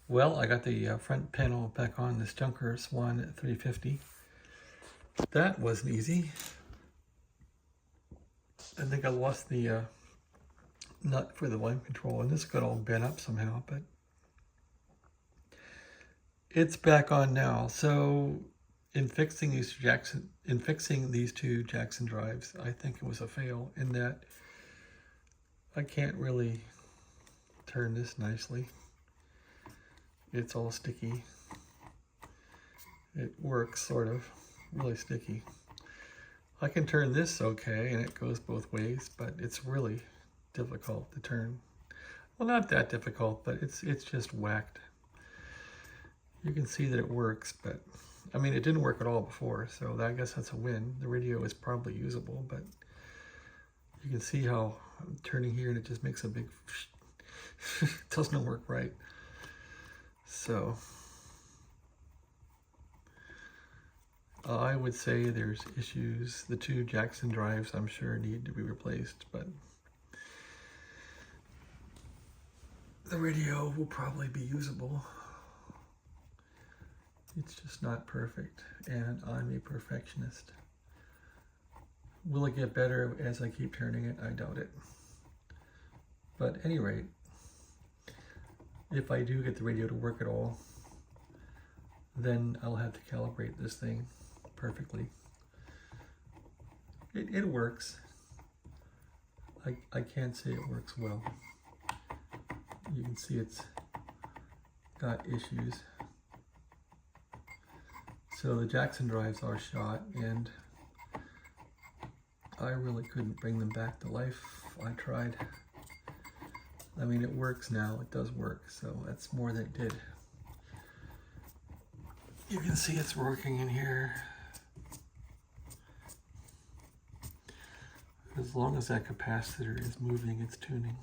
Well, I got the front panel back on this junker Swan 350. That wasn't easy. I think I lost the nut for the volume control, and this got all bent up somehow, but it's back on now. So in fixing these two Jackson drives, I think it was a fail in that I can't really turn this nicely. It's all sticky. It works sort of, really sticky. I can turn this okay, and it goes both ways, but it's really difficult to turn. Well, not that difficult, but it's just whacked. You can see that it works, but I mean, it didn't work at all before, so I guess that's a win. The radio is probably usable, but you can see how I'm turning here and it just makes a big it doesn't work right. So I would say there's issues. The two Jackson drives, I'm sure, need to be replaced, but the radio will probably be usable. It's just not perfect, and I'm a perfectionist. Will it get better as I keep turning it? I doubt it. But at any rate, if I do get the radio to work at all, then I'll have to calibrate this thing perfectly. It works. I can't say it works well. You can see it's got issues. So the Jackson drives are shot, and I really couldn't bring them back to life. I tried. I mean, it works now. It does work, so that's more than it did. You can see it's working in here. As long as that capacitor is moving, it's tuning.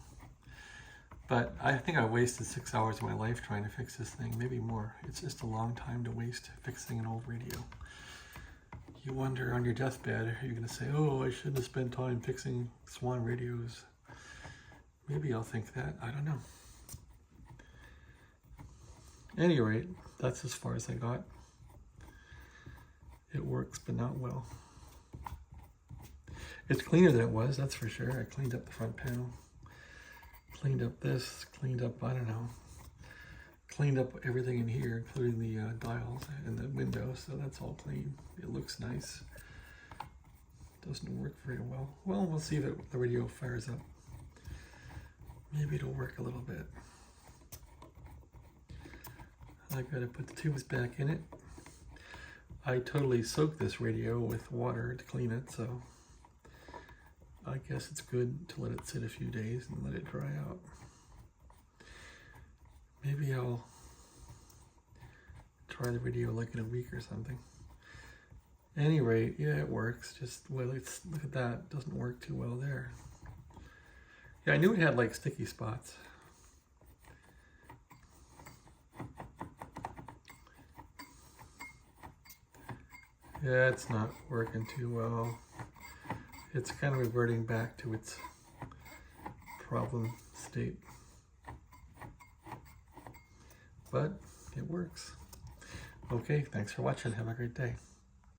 But I think I wasted 6 hours of my life trying to fix this thing, maybe more. It's just a long time to waste fixing an old radio. You wonder on your deathbed, are you going to say, oh, I shouldn't have spent time fixing Swan radios? Maybe I'll think that, I don't know. At any rate, that's as far as I got. It works, but not well. It's cleaner than it was, that's for sure. I cleaned up the front panel. Cleaned up this, cleaned up, I don't know, cleaned up everything in here, including the dials and the window, so that's all clean. It looks nice. Doesn't work very well. Well, we'll see if the radio fires up. Maybe it'll work a little bit. I've got to put the tubes back in it. I totally soaked this radio with water to clean it, so I guess it's good to let it sit a few days and let it dry out. Maybe I'll try the radio like in a week or something. At any rate, yeah, it works. Just, well, let's look at that. It doesn't work too well there. Yeah, I knew it had like sticky spots. Yeah, it's not working too well. It's kind of reverting back to its problem state. But it works. Okay, thanks for watching. Have a great day.